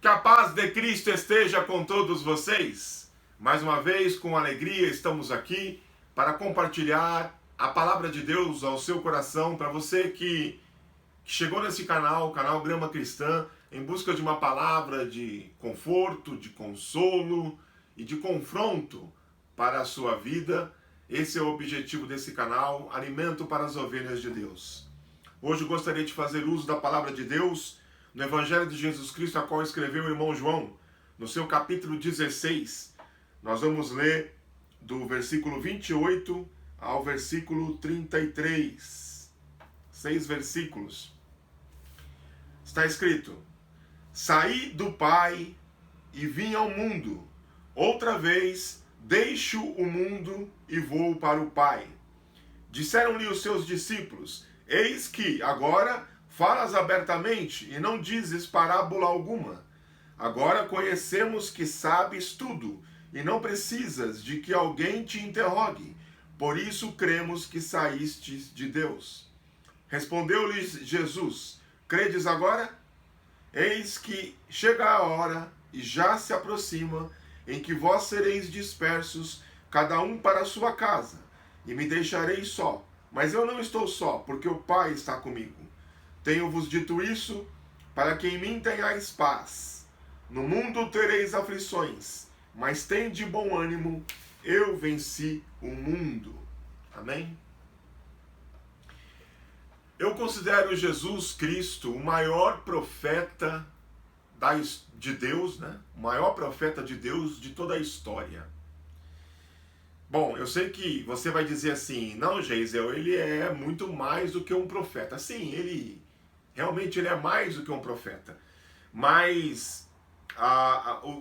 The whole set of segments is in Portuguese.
a paz de Cristo esteja com todos vocês. Mais uma vez, com alegria, estamos aqui para compartilhar a palavra de Deus ao seu coração, para você que chegou nesse canal, o canal Grama Cristã, em busca de uma palavra de conforto, de consolo e de confronto para a sua vida. Esse é o objetivo desse canal, alimento para as ovelhas de Deus. Hoje eu gostaria de fazer uso da palavra de Deus no Evangelho de Jesus Cristo, a qual escreveu o irmão João, no seu capítulo 16. Nós vamos ler do versículo 28 ao versículo 33. 6 versículos. Está escrito: Saí do Pai e vim ao mundo. Outra vez deixo o mundo e vou para o Pai. Disseram-lhe os seus discípulos: Eis que agora falas abertamente e não dizes parábola alguma. Agora conhecemos que sabes tudo e não precisas de que alguém te interrogue. Por isso cremos que saístes de Deus. Respondeu-lhes Jesus: Credes agora? Eis que chega a hora e já se aproxima em que vós sereis dispersos, cada um para a sua casa, e me deixareis só. Mas eu não estou só, porque o Pai está comigo. Tenho-vos dito isso, para que em mim tenhais paz. No mundo tereis aflições, mas tende bom ânimo, eu venci o mundo. Amém? Eu considero Jesus Cristo o maior profeta de Deus, né? O maior profeta de Deus de toda a história. Bom, eu sei que você vai dizer assim: não, Geisel, ele é muito mais do que um profeta. Sim, realmente ele é mais do que um profeta. Mas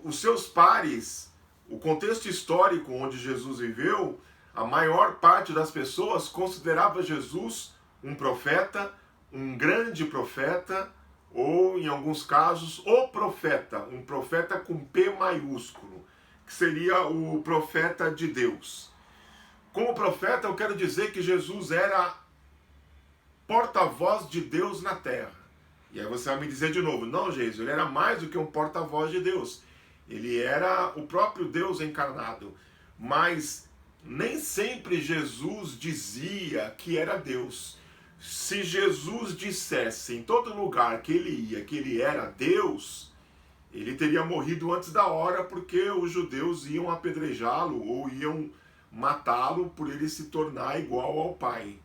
os seus pares, o contexto histórico onde Jesus viveu, a maior parte das pessoas considerava Jesus um profeta, um grande profeta, ou em alguns casos, o profeta, um profeta com P maiúsculo, que seria o profeta de Deus. Como profeta, eu quero dizer que Jesus era porta-voz de Deus na terra. E aí você vai me dizer de novo: não, Jesus, ele era mais do que um porta-voz de Deus. Ele era o próprio Deus encarnado. Mas nem sempre Jesus dizia que era Deus. Se Jesus dissesse em todo lugar que ele ia, que ele era Deus, ele teria morrido antes da hora, porque os judeus iam apedrejá-lo ou iam matá-lo por ele se tornar igual ao Pai.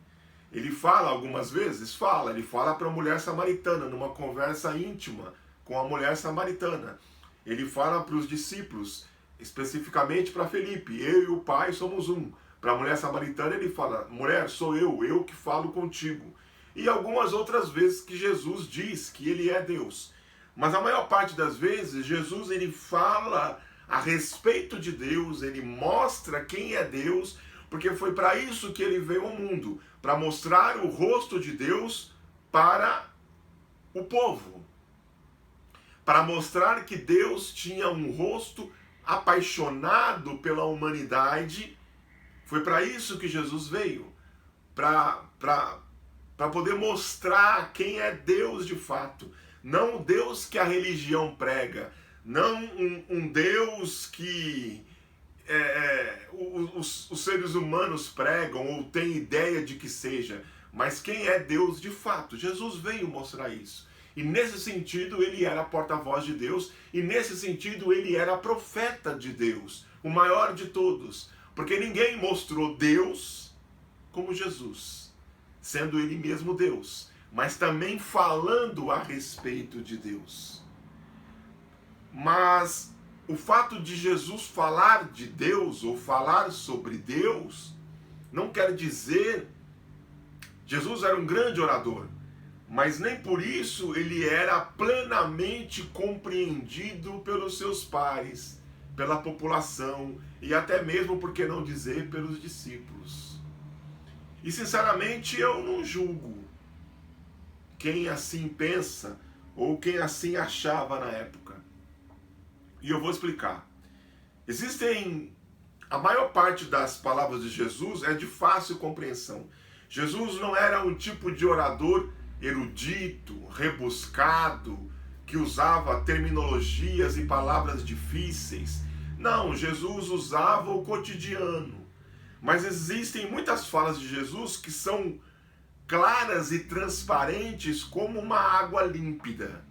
Ele fala algumas vezes? Ele fala para a mulher samaritana, numa conversa íntima com a mulher samaritana. Ele fala para os discípulos, especificamente para Felipe: eu e o Pai somos um. Para a mulher samaritana ele fala: mulher, sou eu que falo contigo. E algumas outras vezes que Jesus diz que ele é Deus. Mas a maior parte das vezes, Jesus ele fala a respeito de Deus, ele mostra quem é Deus, porque foi para isso que ele veio ao mundo, para mostrar o rosto de Deus para o povo. Para mostrar que Deus tinha um rosto apaixonado pela humanidade. Foi para isso que Jesus veio, para poder mostrar quem é Deus de fato. Não o Deus que a religião prega, não um Deus que os seres humanos pregam ou têm ideia de que seja, mas quem é Deus de fato. Jesus veio mostrar isso. E nesse sentido ele era porta-voz de Deus, e nesse sentido ele era profeta de Deus, o maior de todos. Porque ninguém mostrou Deus como Jesus, sendo ele mesmo Deus, mas também falando a respeito de Deus. Mas o fato de Jesus falar de Deus ou falar sobre Deus não quer dizer... Jesus era um grande orador, mas nem por isso ele era plenamente compreendido pelos seus pares, pela população e até mesmo, por que não dizer, pelos discípulos. E sinceramente eu não julgo quem assim pensa ou quem assim achava na época. E eu vou explicar. A maior parte das palavras de Jesus é de fácil compreensão. Jesus não era um tipo de orador erudito, rebuscado, que que usava terminologias e palavras difíceis. Não, Jesus usava o cotidiano. Mas existem muitas falas de Jesus que são claras e transparentes como uma água límpida.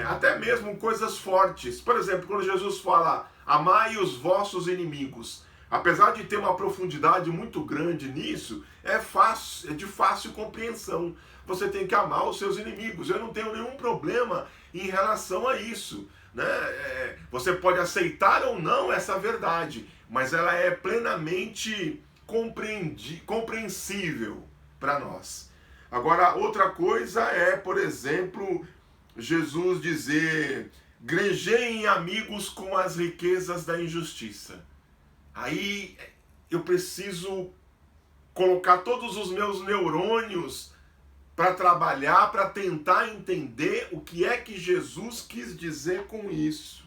Até mesmo coisas fortes. Por exemplo, quando Jesus fala, amai os vossos inimigos. Apesar de ter uma profundidade muito grande nisso, é de fácil compreensão. Você tem que amar os seus inimigos. Eu não tenho nenhum problema em relação a isso, né? Você pode aceitar ou não essa verdade, mas ela é plenamente compreensível para nós. Agora, outra coisa é, por exemplo, Jesus dizer, granjeiem amigos com as riquezas da injustiça. Aí eu preciso colocar todos os meus neurônios para trabalhar, para tentar entender o que é que Jesus quis dizer com isso.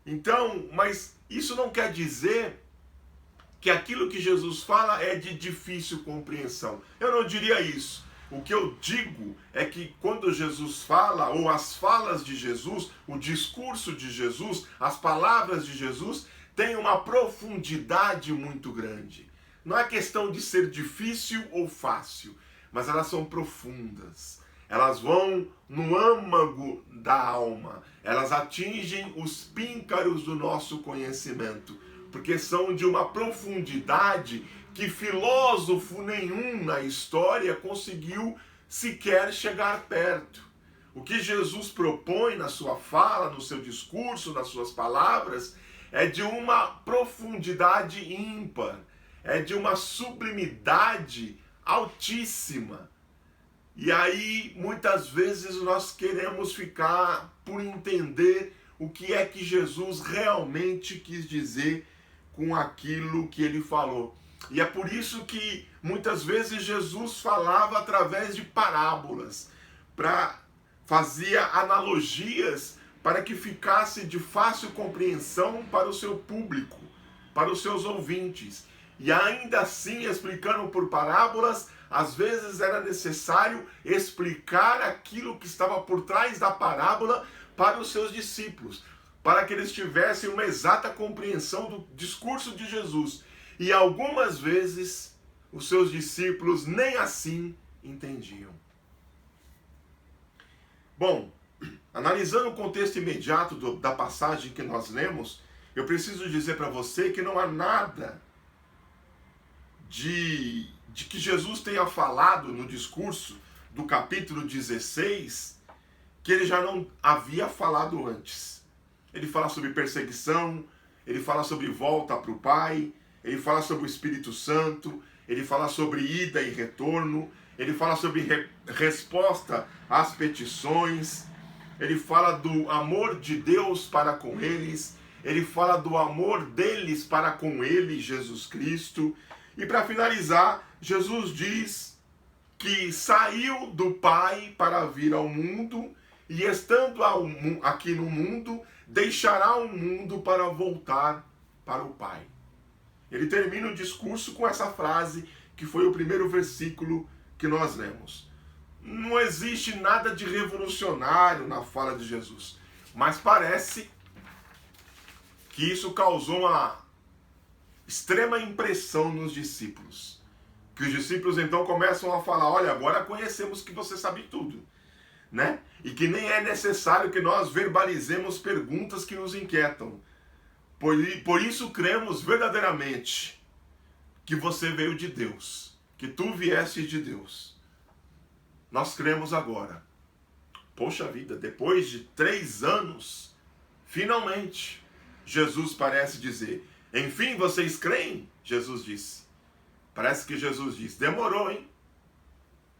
Então, mas isso não quer dizer que aquilo que Jesus fala é de difícil compreensão. Eu não diria isso. O que eu digo é que quando Jesus fala, ou as falas de Jesus, o discurso de Jesus, as palavras de Jesus, tem uma profundidade muito grande. Não é questão de ser difícil ou fácil, mas elas são profundas. Elas vão no âmago da alma. Elas atingem os píncaros do nosso conhecimento, porque são de uma profundidade que filósofo nenhum na história conseguiu sequer chegar perto. O que Jesus propõe na sua fala, no seu discurso, nas suas palavras, é de uma profundidade ímpar, é de uma sublimidade altíssima. E aí, muitas vezes, nós queremos ficar por entender o que é que Jesus realmente quis dizer com aquilo que ele falou. E é por isso que, muitas vezes, Jesus falava através de parábolas, fazia analogias para que ficasse de fácil compreensão para o seu público, para os seus ouvintes. E ainda assim, explicando por parábolas, às vezes era necessário explicar aquilo que estava por trás da parábola para os seus discípulos, para que eles tivessem uma exata compreensão do discurso de Jesus. E algumas vezes, os seus discípulos nem assim entendiam. Bom, analisando o contexto imediato da passagem que nós lemos, eu preciso dizer para você que não há nada de que Jesus tenha falado no discurso do capítulo 16 que ele já não havia falado antes. Ele fala sobre perseguição, ele fala sobre volta para o Pai, ele fala sobre o Espírito Santo, ele fala sobre ida e retorno, ele fala sobre resposta às petições, ele fala do amor de Deus para com eles, ele fala do amor deles para com ele, Jesus Cristo. E para finalizar, Jesus diz que saiu do Pai para vir ao mundo e estando aqui no mundo, deixará o mundo para voltar para o Pai. Ele termina o discurso com essa frase que foi o primeiro versículo que nós lemos. Não existe nada de revolucionário na fala de Jesus, mas parece que isso causou uma extrema impressão nos discípulos. Que os discípulos então começam a falar, olha, agora conhecemos que você sabe tudo, né? E que nem é necessário que nós verbalizemos perguntas que nos inquietam. Por isso cremos verdadeiramente que você veio de Deus, que tu vieste de Deus. Nós cremos agora. Poxa vida, depois de 3 anos, finalmente, Jesus parece dizer, enfim, vocês creem? Jesus disse. Parece que Jesus disse, demorou, hein?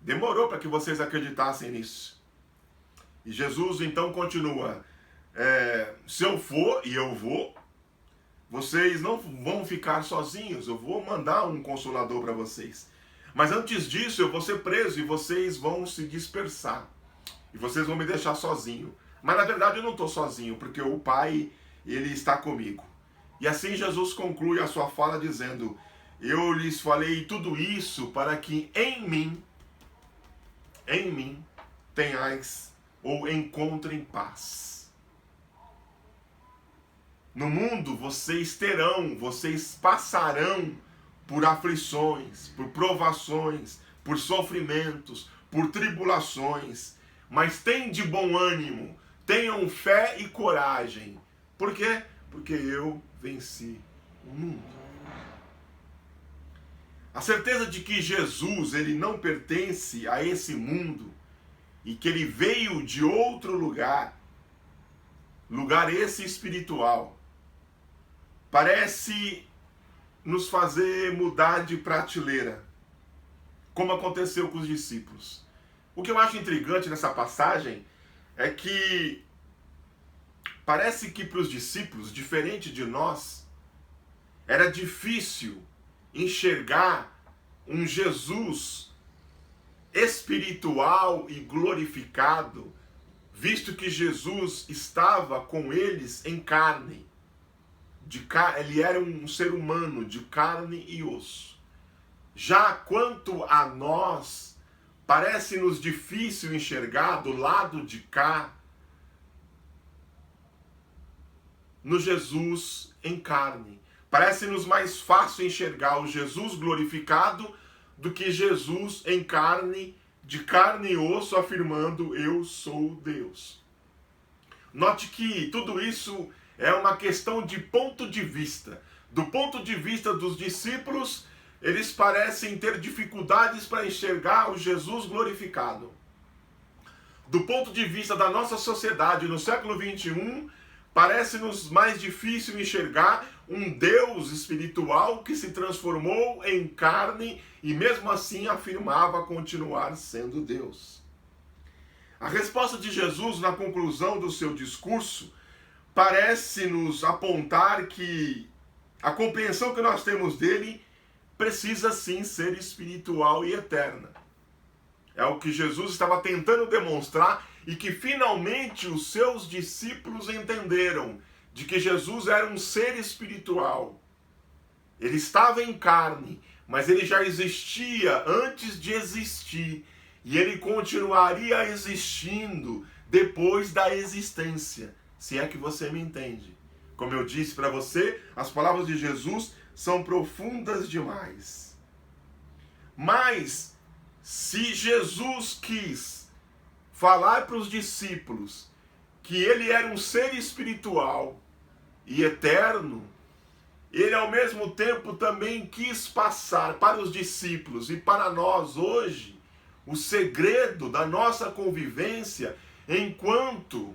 Demorou para que vocês acreditassem nisso. E Jesus então continua, se eu for, e eu vou, vocês não vão ficar sozinhos, eu vou mandar um consolador para vocês. Mas antes disso eu vou ser preso e vocês vão se dispersar. E vocês vão me deixar sozinho. Mas na verdade eu não estou sozinho, porque o Pai, ele está comigo. E assim Jesus conclui a sua fala dizendo, eu lhes falei tudo isso para que em mim tenhais ou encontrem paz. No mundo vocês passarão por aflições, por provações, por sofrimentos, por tribulações, mas tende bom ânimo, tenham fé e coragem. Por quê? Porque eu venci o mundo. A certeza de que Jesus, ele não pertence a esse mundo e que ele veio de outro lugar esse espiritual, parece nos fazer mudar de prateleira, como aconteceu com os discípulos. O que eu acho intrigante nessa passagem é que parece que para os discípulos, diferente de nós, era difícil enxergar um Jesus espiritual e glorificado, visto que Jesus estava com eles em carne. Ele era um ser humano de carne e osso. Já quanto a nós, parece-nos difícil enxergar do lado de cá no Jesus em carne. Parece-nos mais fácil enxergar o Jesus glorificado do que Jesus em carne, de carne e osso, afirmando: eu sou Deus. Note que tudo isso é uma questão de ponto de vista. Do ponto de vista dos discípulos, eles parecem ter dificuldades para enxergar o Jesus glorificado. Do ponto de vista da nossa sociedade no século XXI, parece-nos mais difícil enxergar um Deus espiritual que se transformou em carne e mesmo assim afirmava continuar sendo Deus. A resposta de Jesus na conclusão do seu discurso parece nos apontar que a compreensão que nós temos dele precisa sim ser espiritual e eterna. É o que Jesus estava tentando demonstrar e que finalmente os seus discípulos entenderam, de que Jesus era um ser espiritual. Ele estava em carne, mas ele já existia antes de existir, e ele continuaria existindo depois da existência, se é que você me entende. Como eu disse para você, as palavras de Jesus são profundas demais. Mas, se Jesus quis falar para os discípulos que ele era um ser espiritual e eterno, ele ao mesmo tempo também quis passar para os discípulos e para nós hoje o segredo da nossa convivência enquanto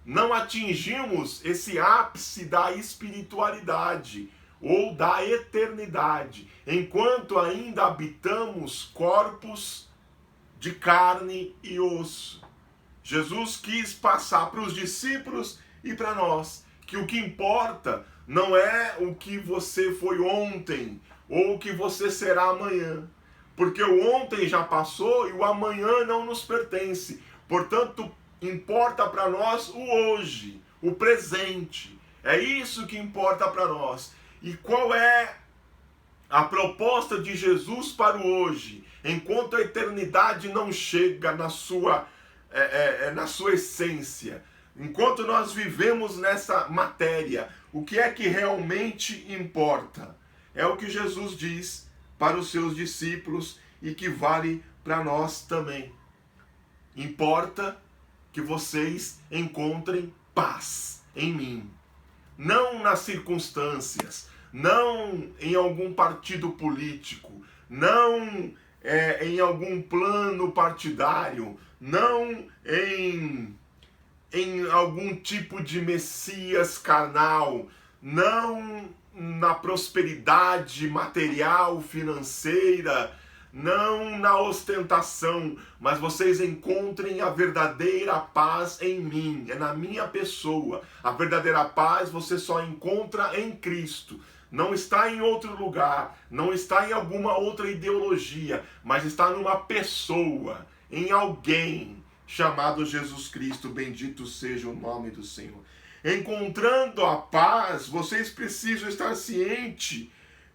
não atingimos esse ápice da espiritualidade ou da eternidade, enquanto ainda habitamos corpos de carne e osso. Jesus quis passar para os discípulos e para nós que o que importa não é o que você foi ontem ou o que você será amanhã, porque o ontem já passou e o amanhã não nos pertence. Portanto, importa para nós o hoje, o presente. É isso que importa para nós. E qual é a proposta de Jesus para o hoje? Enquanto a eternidade não chega na sua essência, enquanto nós vivemos nessa matéria, o que é que realmente importa? É o que Jesus diz para os seus discípulos e que vale para nós também. Importa que vocês encontrem paz em mim. Não nas circunstâncias, não em algum partido político, não em algum plano partidário, não em algum tipo de Messias carnal, não na prosperidade material, financeira, não na ostentação, mas vocês encontrem a verdadeira paz em mim, é na minha pessoa. A verdadeira paz você só encontra em Cristo. Não está em outro lugar, não está em alguma outra ideologia, mas está numa pessoa, em alguém chamado Jesus Cristo. Bendito seja o nome do Senhor. Encontrando a paz, vocês precisam estar cientes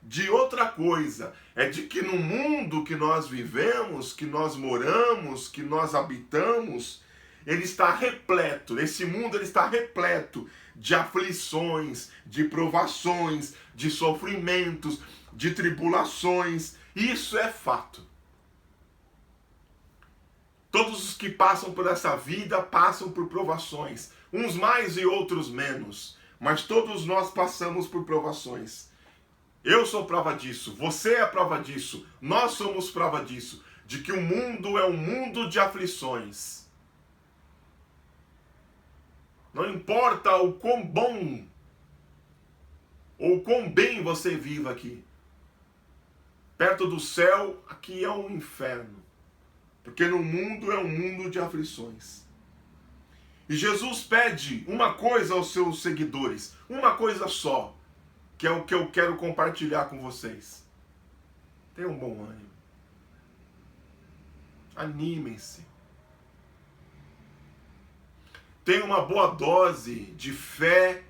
de outra coisa, é de que no mundo que nós vivemos, que nós moramos, que nós habitamos, ele está repleto, esse mundo ele está repleto de aflições, de provações, de sofrimentos, de tribulações. Isso é fato. Todos os que passam por essa vida passam por provações, uns mais e outros menos, mas todos nós passamos por provações. Eu sou prova disso, você é prova disso, nós somos prova disso, de que o mundo é um mundo de aflições. Não importa o quão bom ou quão bem você viva aqui, perto do céu, aqui é um inferno. Porque no mundo é um mundo de aflições. E Jesus pede uma coisa aos seus seguidores, uma coisa só, que é o que eu quero compartilhar com vocês. Tenham um bom ânimo. Animem-se. Tenham uma boa dose de fé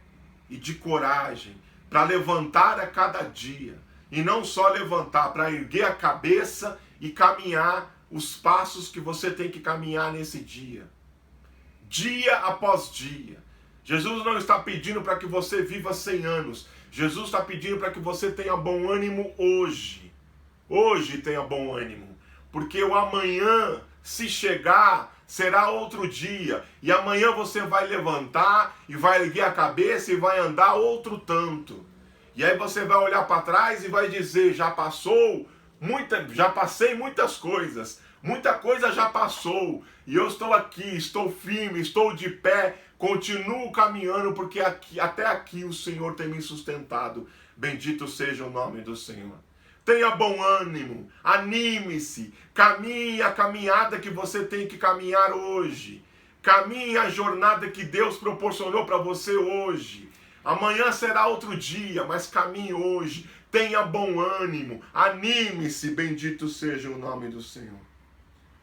e de coragem para levantar a cada dia. E não só levantar, para erguer a cabeça e caminhar os passos que você tem que caminhar nesse dia. Dia após dia. Jesus não está pedindo para que você viva 100 anos. Jesus está pedindo para que você tenha bom ânimo hoje. Hoje tenha bom ânimo. Porque o amanhã, se chegar, será outro dia. E amanhã você vai levantar e vai erguer a cabeça e vai andar outro tanto. E aí você vai olhar para trás e vai dizer, já passei muitas coisas, muita coisa já passou, e eu estou aqui, estou firme, estou de pé, continuo caminhando, porque até aqui o Senhor tem me sustentado. Bendito seja o nome do Senhor. Tenha bom ânimo, anime-se, caminhe a caminhada que você tem que caminhar hoje, caminhe a jornada que Deus proporcionou para você hoje. Amanhã será outro dia, mas caminhe hoje. Tenha bom ânimo, anime-se, bendito seja o nome do Senhor.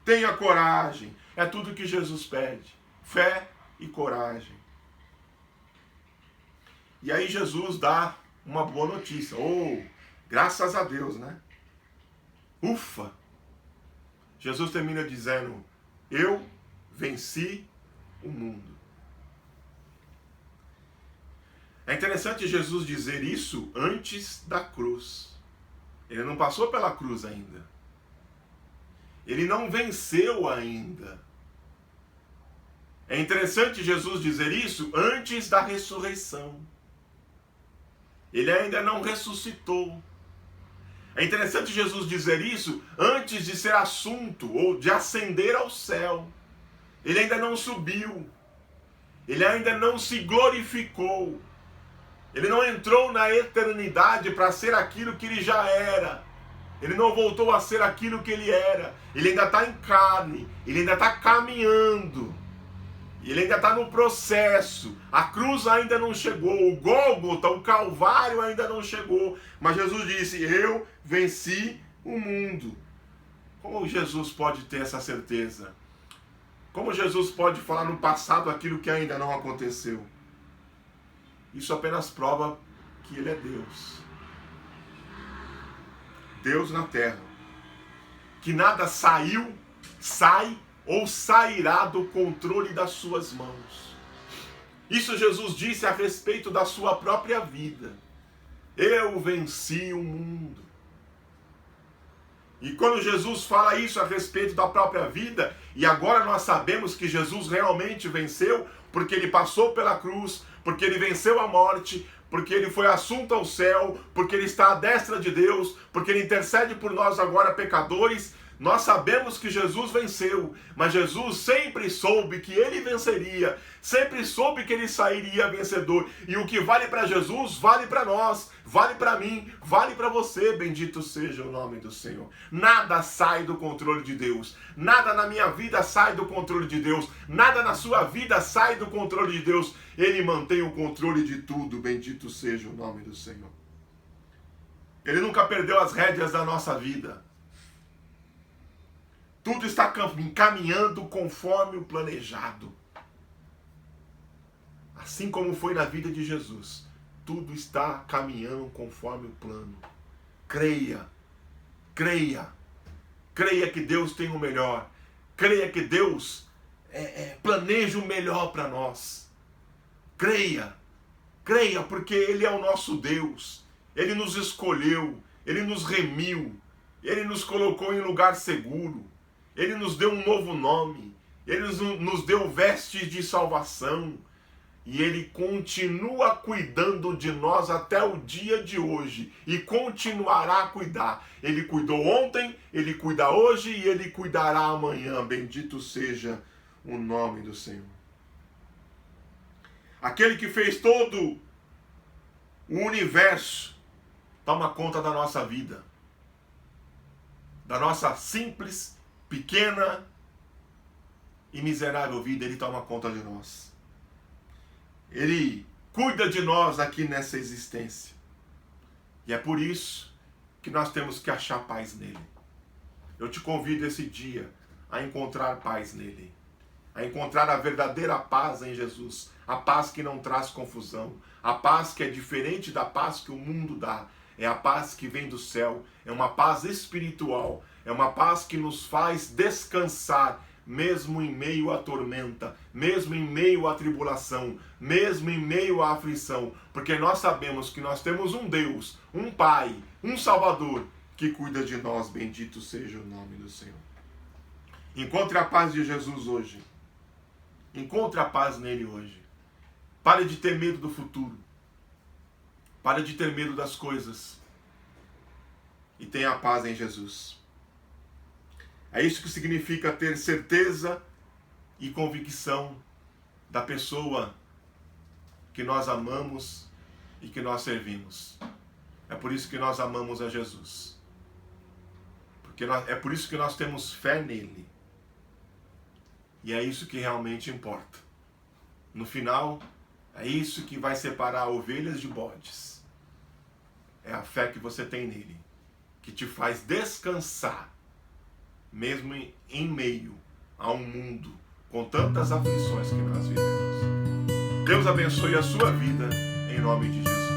Tenha coragem, é tudo que Jesus pede. Fé e coragem. E aí Jesus dá uma boa notícia. Oh, graças a Deus, né? Ufa! Jesus termina dizendo, eu venci o mundo. É interessante Jesus dizer isso antes da cruz. Ele não passou pela cruz ainda. Ele não venceu ainda. É interessante Jesus dizer isso antes da ressurreição. Ele ainda não ressuscitou. É interessante Jesus dizer isso antes de ser assunto ou de ascender ao céu. Ele ainda não subiu. Ele ainda não se glorificou. Ele não entrou na eternidade para ser aquilo que ele já era. Ele não voltou a ser aquilo que ele era. Ele ainda está em carne. Ele ainda está caminhando. Ele ainda está no processo. A cruz ainda não chegou. O Gólgota, o Calvário ainda não chegou. Mas Jesus disse, eu venci o mundo. Como Jesus pode ter essa certeza? Como Jesus pode falar no passado aquilo que ainda não aconteceu? Isso apenas prova que Ele é Deus. Deus na terra. Que nada saiu, sai ou sairá do controle das suas mãos. Isso Jesus disse a respeito da sua própria vida. Eu venci o mundo. E quando Jesus fala isso a respeito da própria vida, e agora nós sabemos que Jesus realmente venceu, porque Ele passou pela cruz, porque Ele venceu a morte, porque Ele foi assunto ao céu, porque Ele está à destra de Deus, porque Ele intercede por nós agora pecadores. Nós sabemos que Jesus venceu, mas Jesus sempre soube que Ele venceria, sempre soube que Ele sairia vencedor. E o que vale para Jesus, vale para nós, vale para mim, vale para você, bendito seja o nome do Senhor. Nada sai do controle de Deus, nada na minha vida sai do controle de Deus, nada na sua vida sai do controle de Deus. Ele mantém o controle de tudo, bendito seja o nome do Senhor. Ele nunca perdeu as rédeas da nossa vida. Tudo está caminhando conforme o planejado. Assim como foi na vida de Jesus. Tudo está caminhando conforme o plano. Creia. Creia. Creia que Deus tem o melhor. Creia que Deus planeja o melhor para nós. Creia, creia, porque Ele é o nosso Deus. Ele nos escolheu, Ele nos remiu, Ele nos colocou em lugar seguro, Ele nos deu um novo nome, Ele nos deu vestes de salvação, e Ele continua cuidando de nós até o dia de hoje, e continuará a cuidar. Ele cuidou ontem, Ele cuida hoje, e Ele cuidará amanhã. Bendito seja o nome do Senhor. Aquele que fez todo o universo toma conta da nossa vida, da nossa simples, pequena e miserável vida. Ele toma conta de nós. Ele cuida de nós aqui nessa existência. E é por isso que nós temos que achar paz nele. Eu te convido esse dia a encontrar paz nele, a encontrar a verdadeira paz em Jesus, a paz que não traz confusão, a paz que é diferente da paz que o mundo dá. É a paz que vem do céu, é uma paz espiritual, é uma paz que nos faz descansar, mesmo em meio à tormenta, mesmo em meio à tribulação, mesmo em meio à aflição, porque nós sabemos que nós temos um Deus, um Pai, um Salvador, que cuida de nós. Bendito seja o nome do Senhor. Encontre a paz de Jesus hoje. Encontre a paz nele hoje. Pare de ter medo do futuro. Pare de ter medo das coisas. E tenha a paz em Jesus. É isso que significa ter certeza e convicção da pessoa que nós amamos e que nós servimos. É por isso que nós amamos a Jesus. É por isso que nós temos fé nele. E é isso que realmente importa. No final, é isso que vai separar ovelhas de bodes. É a fé que você tem nele, que te faz descansar, mesmo em meio a um mundo com tantas aflições que nós vivemos. Deus abençoe a sua vida, em nome de Jesus.